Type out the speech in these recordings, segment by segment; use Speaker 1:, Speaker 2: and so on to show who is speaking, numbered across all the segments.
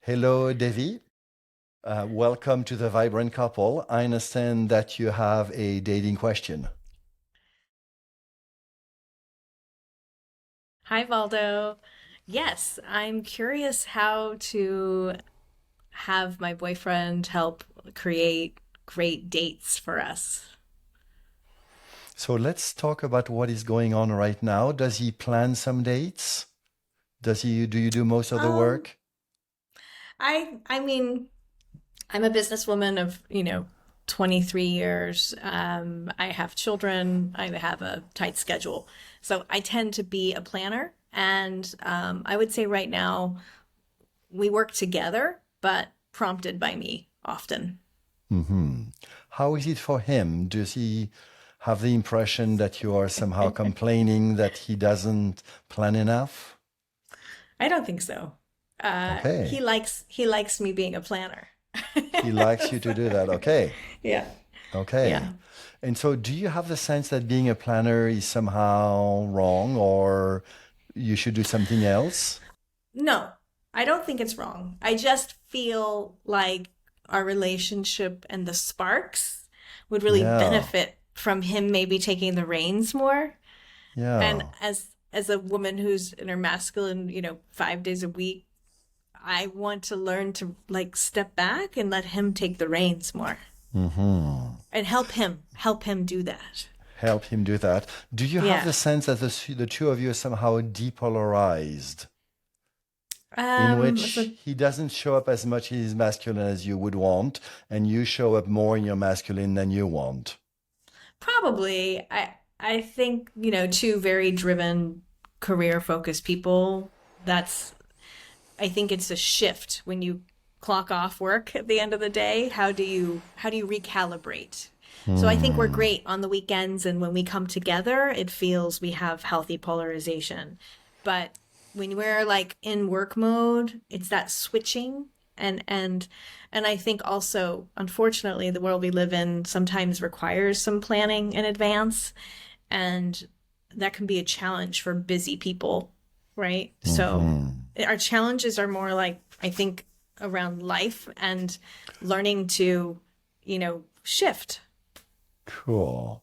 Speaker 1: Hello, Devi. Welcome to the Vibrant Couple. I understand that you have a dating question.
Speaker 2: Hi, Valdo. Yes, I'm curious how to have my boyfriend help create great dates for us.
Speaker 1: So let's talk about what is going on right now. Does he plan some dates? Do you do most of the
Speaker 2: Um,
Speaker 1: work?
Speaker 2: I mean, I'm a businesswoman of, 23 years. I have children. I have a tight schedule. So I tend to be a planner. And I would say right now we work together, but prompted by me often.
Speaker 1: hmm How is it for him? Does he have the impression that you are somehow complaining that he doesn't plan enough?
Speaker 2: I don't think so. He
Speaker 1: Okay.
Speaker 2: likes me being a planner.
Speaker 1: He likes you to do that. Okay.
Speaker 2: Yeah,
Speaker 1: Okay.
Speaker 2: yeah.
Speaker 1: And so, do you have the sense that being a planner is somehow wrong or you should do something else?
Speaker 2: No, I don't think it's wrong. I just feel like our relationship and the sparks would really
Speaker 1: Yeah.
Speaker 2: benefit from him maybe taking the reins more. And
Speaker 1: Yeah.
Speaker 2: as a woman who's in her masculine, 5 days a week, I want to learn to like step back and let him take the reins more
Speaker 1: hmm
Speaker 2: and help him do that.
Speaker 1: Help him do that. Do you have
Speaker 2: Yeah.
Speaker 1: the sense that the two of you are somehow depolarized, in
Speaker 2: So
Speaker 1: which he doesn't show up as much in his masculine as you would want, and you show up more in your masculine than you want?
Speaker 2: probably I think, two very driven career focused people, that's I think it's a shift when you clock off work at the end of the day. How do you recalibrate? So I think we're
Speaker 1: Hmm.
Speaker 2: great on the weekends and when we come together, it feels we have healthy polarization. But when we're like in work mode, it's that switching and I think also unfortunately the world we live in sometimes requires some planning in advance and that can be a challenge for busy people, right? So
Speaker 1: hmm
Speaker 2: our challenges are more like I think around life and learning to, shift.
Speaker 1: Cool.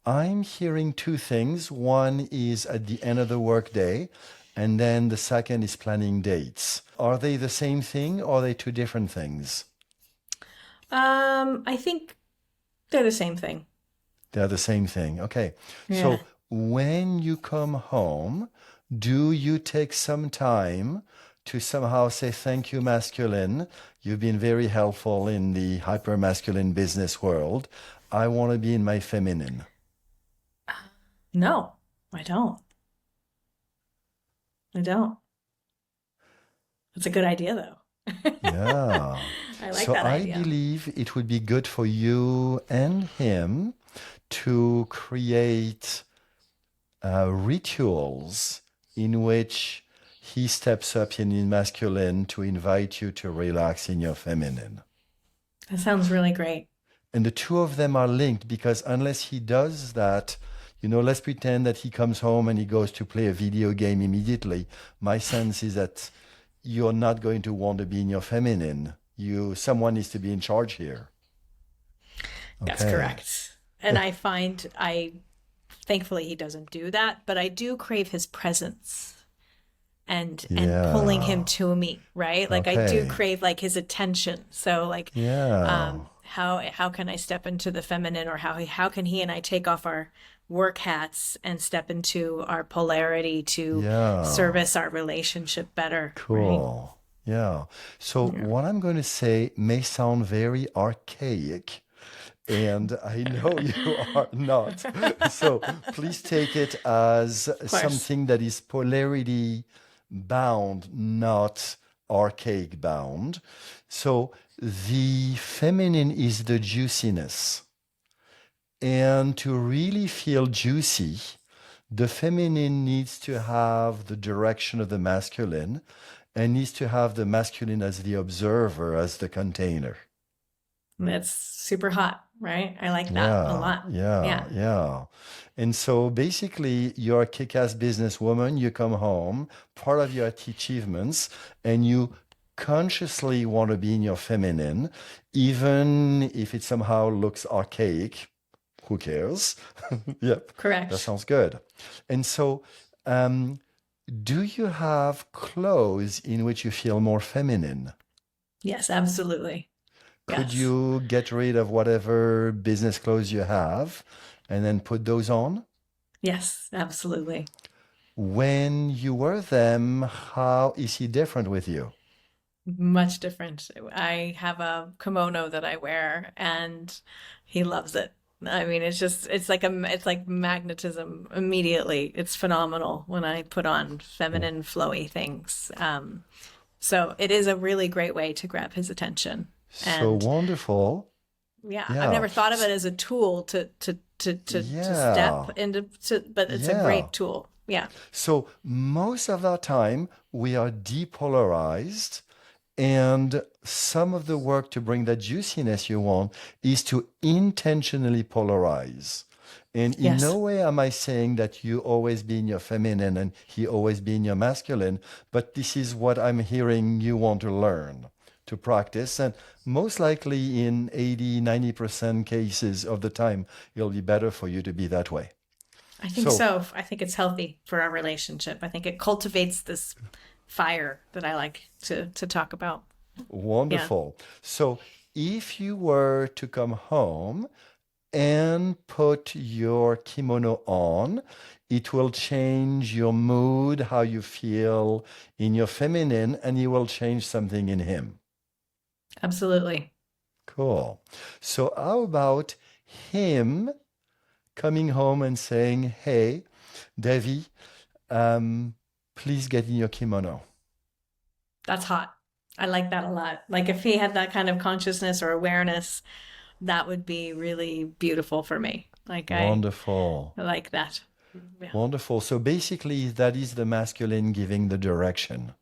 Speaker 1: I'm hearing two things. One is at the end of the workday, and then the second is planning dates. Are they the same thing or are they two different things?
Speaker 2: I think they're the same thing.
Speaker 1: They're the same thing. Okay.
Speaker 2: Yeah.
Speaker 1: So when you come home, do you take some time to somehow say thank you, masculine? You've been very helpful in the hyper masculine business world. I want to be in my feminine.
Speaker 2: No, I don't. I don't. It's a good idea though.
Speaker 1: Yeah.
Speaker 2: I like
Speaker 1: So
Speaker 2: that
Speaker 1: I
Speaker 2: idea.
Speaker 1: believe it would be good for you and him to create rituals in which he steps up in his masculine to invite you to relax in your feminine.
Speaker 2: That sounds really great.
Speaker 1: And the two of them are linked because unless he does that, let's pretend that he comes home and he goes to play a video game immediately. My sense is that you're not going to want to be in your feminine. Someone needs to be in charge here.
Speaker 2: That's
Speaker 1: Okay.
Speaker 2: correct. And I find I thankfully he doesn't do that, but I do crave his presence and pulling him
Speaker 1: Yeah.
Speaker 2: to me, right? Like I do
Speaker 1: Okay.
Speaker 2: crave like his attention. So like
Speaker 1: Yeah.
Speaker 2: how can I step into the feminine or how can he and I take off our work hats and step into our polarity to
Speaker 1: Yeah.
Speaker 2: service our relationship better, right?
Speaker 1: Cool. Yeah. So
Speaker 2: Yeah.
Speaker 1: what I'm going to say may sound very archaic, and I know you are not. So please take it as
Speaker 2: Of course.
Speaker 1: something that is polarity bound, not archaic bound. So the feminine is the juiciness. And to really feel juicy, the feminine needs to have the direction of the masculine and needs to have the masculine as the observer, as the container.
Speaker 2: That's super hot, right? I like that a
Speaker 1: Yeah,
Speaker 2: lot.
Speaker 1: yeah,
Speaker 2: Yeah.
Speaker 1: yeah. And so basically, you're a kick-ass businesswoman. You come home, part of your achievements, and you consciously want to be in your feminine, even if it somehow looks archaic. Who cares? Yep, that
Speaker 2: Correct.
Speaker 1: sounds good. And so, um, do you have clothes in which you feel more feminine?
Speaker 2: Yes, absolutely.
Speaker 1: Could
Speaker 2: Yes.
Speaker 1: you get rid of whatever business clothes you have and then put those on?
Speaker 2: Yes, absolutely.
Speaker 1: When you wear them, how is he different with you?
Speaker 2: Much different. I have a kimono that I wear and he loves it. I mean, it's like magnetism immediately. It's phenomenal when I put on feminine flowy things. So it is a really great way to grab his attention.
Speaker 1: So
Speaker 2: And
Speaker 1: wonderful.
Speaker 2: yeah, I've
Speaker 1: Yeah.
Speaker 2: never thought of it as a tool to step
Speaker 1: Yeah.
Speaker 2: into but it's a
Speaker 1: Yeah.
Speaker 2: great tool. Yeah.
Speaker 1: So most of our time we are depolarized, and some of the work to bring that juiciness you want is to intentionally polarize. And in no
Speaker 2: Yes.
Speaker 1: way am I saying that you always be in your feminine and he always be in your masculine, but this is what I'm hearing you want to learn, to practice. And most likely in 80, 90% cases of the time, it'll be better for you to be that way.
Speaker 2: I think
Speaker 1: So
Speaker 2: so. I think it's healthy for our relationship. I think it cultivates this fire that I like to talk about. Yeah.
Speaker 1: wonderful. So if you were to come home and put your kimono on, it will change your mood, how you feel in your feminine, and it will change something in him.
Speaker 2: Absolutely.
Speaker 1: Cool. So, how about him coming home and saying, "Hey, Devi, um, please get in your kimono."
Speaker 2: That's hot. I like that a lot. Like if he had that kind of consciousness or awareness, that would be really beautiful for me.
Speaker 1: Wonderful.
Speaker 2: I like that. Yeah.
Speaker 1: Wonderful. So, basically, that is the masculine giving the direction.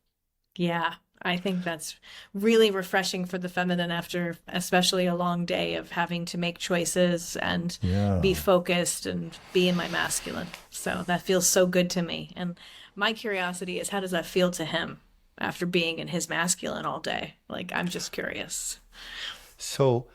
Speaker 2: Yeah. I think that's really refreshing for the feminine after especially a long day of having to make choices and be
Speaker 1: Yeah.
Speaker 2: focused and be in my masculine. So that feels so good to me. And my curiosity is how does that feel to him after being in his masculine all day? Like I'm just curious.
Speaker 1: So,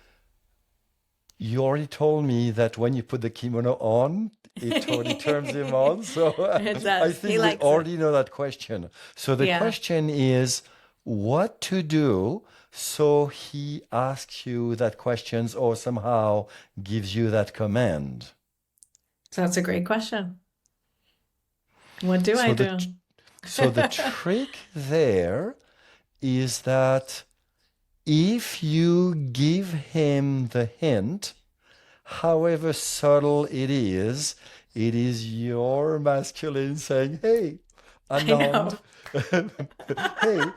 Speaker 1: you already told me that when you put the kimono on, it totally turns him on. So
Speaker 2: It
Speaker 1: I
Speaker 2: does. He
Speaker 1: think we
Speaker 2: likes it.
Speaker 1: already know that question. So the
Speaker 2: Yeah.
Speaker 1: question is what to do so he asks you that questions or somehow gives you that command.
Speaker 2: So that's a great question. What do I
Speaker 1: So
Speaker 2: do?
Speaker 1: the trick there is that if you give him the hint, however subtle it is your masculine saying, "Hey,
Speaker 2: I know.
Speaker 1: Anand, hey,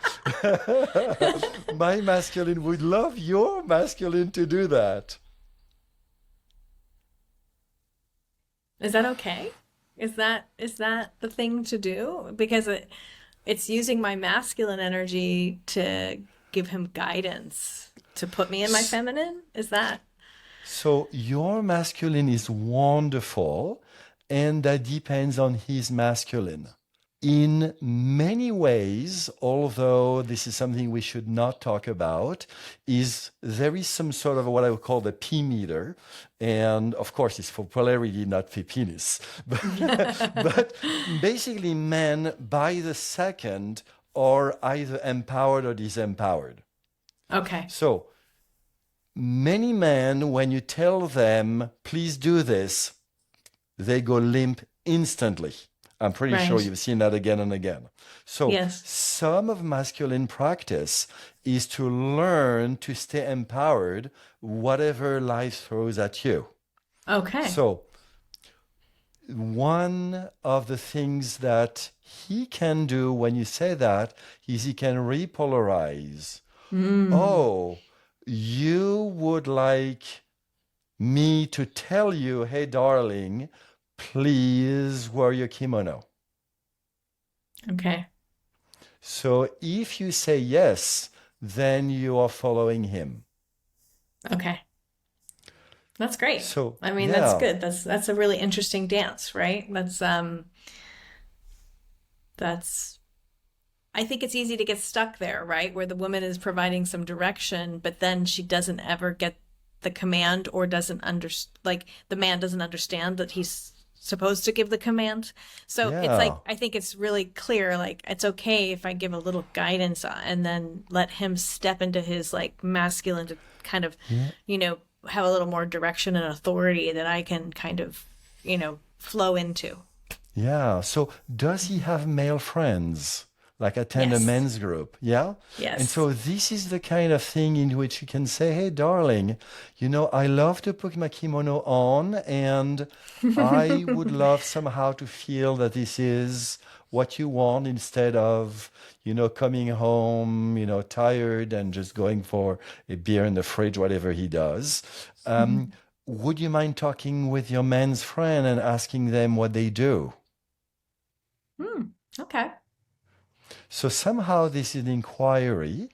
Speaker 1: my masculine would love your masculine to do that."
Speaker 2: Is that okay? Is that the thing to do? Because it's using my masculine energy to give him guidance, to put me in my feminine? Is that
Speaker 1: So your masculine is wonderful, and that depends on his masculine. In many ways, although this is something we should not talk about, is there is some sort of what I would call the P meter. And of course, it's for polarity, not for penis. But basically, men by the second are either empowered or disempowered.
Speaker 2: okay?
Speaker 1: So many men, when you tell them, please do this, they go limp instantly. I'm pretty sure
Speaker 2: Right.
Speaker 1: you've seen that again and again. So,
Speaker 2: Yes.
Speaker 1: some of masculine practice is to learn to stay empowered, whatever life throws at you.
Speaker 2: Okay.
Speaker 1: So, one of the things that he can do when you say that is he can repolarize.
Speaker 2: Mm.
Speaker 1: Oh, you would like me to tell you, hey, darling, please wear your kimono.
Speaker 2: Okay.
Speaker 1: So if you say yes, then you are following him.
Speaker 2: Okay. That's great.
Speaker 1: So,
Speaker 2: I mean, that's
Speaker 1: yeah,
Speaker 2: good. That's a really interesting dance, right? That's I think it's easy to get stuck there, right? Where the woman is providing some direction, but then she doesn't ever get the command or doesn't like the man doesn't understand that he's supposed to give the command. So it's like,
Speaker 1: Yeah.
Speaker 2: I think it's really clear, like, it's okay if I give a little guidance and then let him step into his like masculine to kind of,
Speaker 1: Yeah.
Speaker 2: you know, have a little more direction and authority that I can kind of, flow into.
Speaker 1: Yeah. So does he have male friends? Like attend a
Speaker 2: Yes.
Speaker 1: men's group? Yeah. And
Speaker 2: Yes.
Speaker 1: so this is the kind of thing in which you can say, hey, darling, I love to put my kimono on, and I would love somehow to feel that this is what you want instead of, coming home, tired and just going for a beer in the fridge, whatever he does. Would you mind talking with your men's friend and asking them what they do?
Speaker 2: Hmm. Okay.
Speaker 1: So somehow this is an inquiry.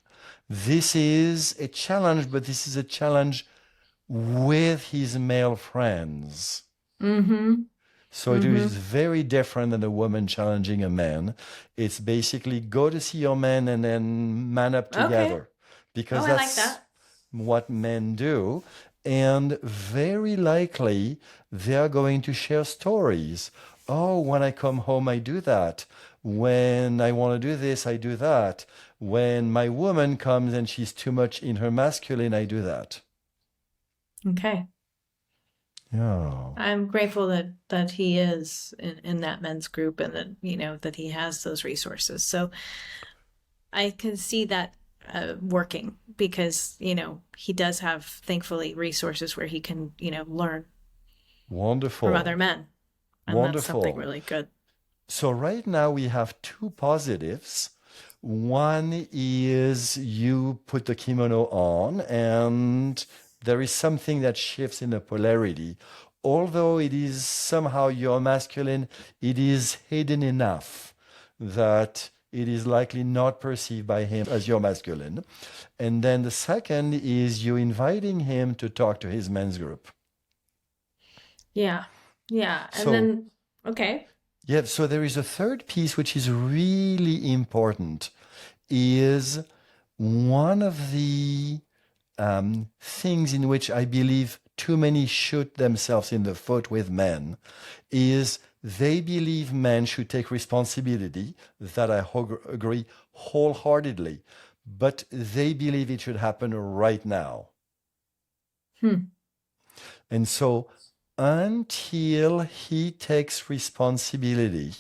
Speaker 1: This is a challenge, but this is a challenge with his male friends.
Speaker 2: Mm-hmm.
Speaker 1: So it
Speaker 2: Mm-hmm.
Speaker 1: is very different than a woman challenging a man. It's basically go to see your man and then man up
Speaker 2: Okay.
Speaker 1: together,
Speaker 2: Oh,
Speaker 1: because
Speaker 2: I like
Speaker 1: that's
Speaker 2: that.
Speaker 1: what men do. And very likely they are going to share stories. Oh, when I come home, I do that. When I want to do this, I do that. When my woman comes and she's too much in her masculine, I do that.
Speaker 2: Okay.
Speaker 1: Yeah.
Speaker 2: I'm grateful that he is in that men's group and that, that he has those resources. So I can see that working because, he does have, thankfully, resources where he can, learn from other
Speaker 1: Wonderful.
Speaker 2: men. And that's something
Speaker 1: Wonderful.
Speaker 2: really good.
Speaker 1: So right now we have two positives. One is you put the kimono on, and there is something that shifts in the polarity. Although it is somehow your masculine, it is hidden enough that it is likely not perceived by him as your masculine. And then the second is you inviting him to talk to his men's group.
Speaker 2: Yeah. Yeah. And
Speaker 1: So
Speaker 2: then, okay.
Speaker 1: yeah, so there is a third piece which is really important, is one of the things in which I believe too many shoot themselves in the foot with men is they believe men should take responsibility, that I agree wholeheartedly, but they believe it should happen right now.
Speaker 2: Hmm.
Speaker 1: And so until he takes responsibility,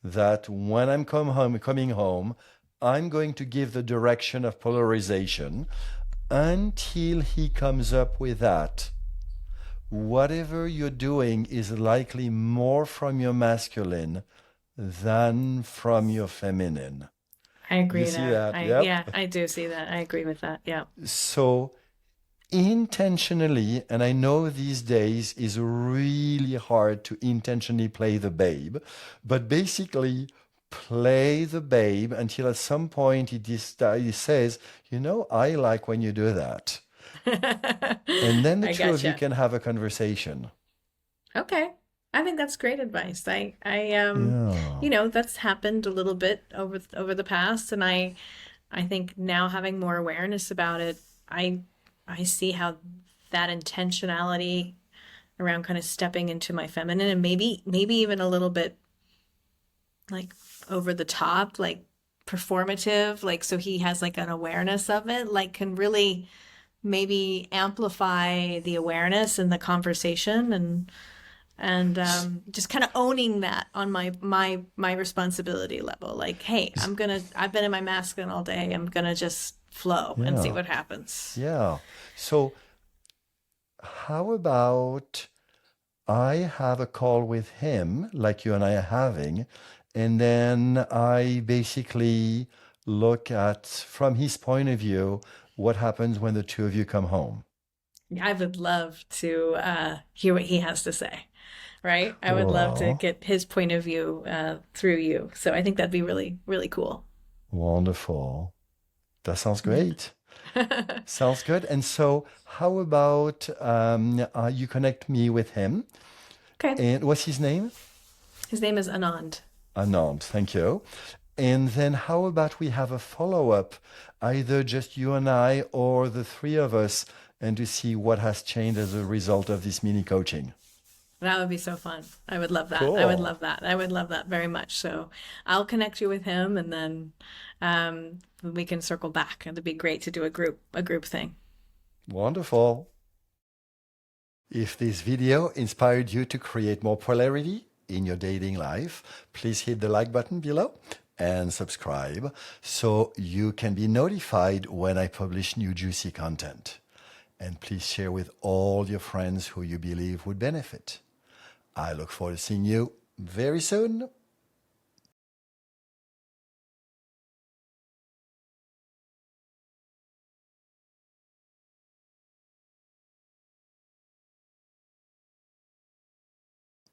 Speaker 1: that when coming home, I'm going to give the direction of polarization. Until he comes up with that, whatever you're doing is likely more from your masculine than from your feminine.
Speaker 2: I
Speaker 1: You
Speaker 2: agree
Speaker 1: see
Speaker 2: there.
Speaker 1: that? Yep.
Speaker 2: Yeah, I do see that. I agree with that. Yeah.
Speaker 1: So intentionally, and I know these days is really hard to intentionally play the babe, but basically play the babe until at some point he says, I like when you do that. And then the
Speaker 2: I
Speaker 1: two of you
Speaker 2: gotcha.
Speaker 1: can have a conversation.
Speaker 2: Okay. I think that's great advice.
Speaker 1: Yeah.
Speaker 2: That's happened a little bit over the past, and I think now having more awareness about it, I I see how that intentionality around kind of stepping into my feminine and maybe even a little bit like over the top, like performative, like so he has like an awareness of it, like can really maybe amplify the awareness and the conversation and just kind of owning that on my responsibility level. Like, hey, I've been in my masculine all day. I'm gonna just flow and see
Speaker 1: Yeah.
Speaker 2: what happens.
Speaker 1: Yeah. So how about I have a call with him, like you and I are having, and then I basically look at, from his point of view, what happens when the two of you come home.
Speaker 2: I would love to hear what he has to say. Right? I would love to
Speaker 1: Oh,
Speaker 2: get his point of view through you. So I think that'd be really, really cool.
Speaker 1: wonderful. That sounds
Speaker 2: Yeah.
Speaker 1: great. Sounds good. And so, how about you connect me with him?
Speaker 2: Okay.
Speaker 1: And what's his name?
Speaker 2: His name is Anand.
Speaker 1: Anand. Thank you. And then how about we have a follow-up, either just you and I or the three of us, and to see what has changed as a result of this mini coaching.
Speaker 2: That would be so fun. I would love that. I would
Speaker 1: Cool.
Speaker 2: love that. I would love that very much. So I'll connect you with him, and then we can circle back. It'd be great to do a group thing.
Speaker 1: Wonderful. If this video inspired you to create more polarity in your dating life, please hit the like button below and subscribe so you can be notified when I publish new juicy content. And please share with all your friends who you believe would benefit. I look forward to seeing you very soon.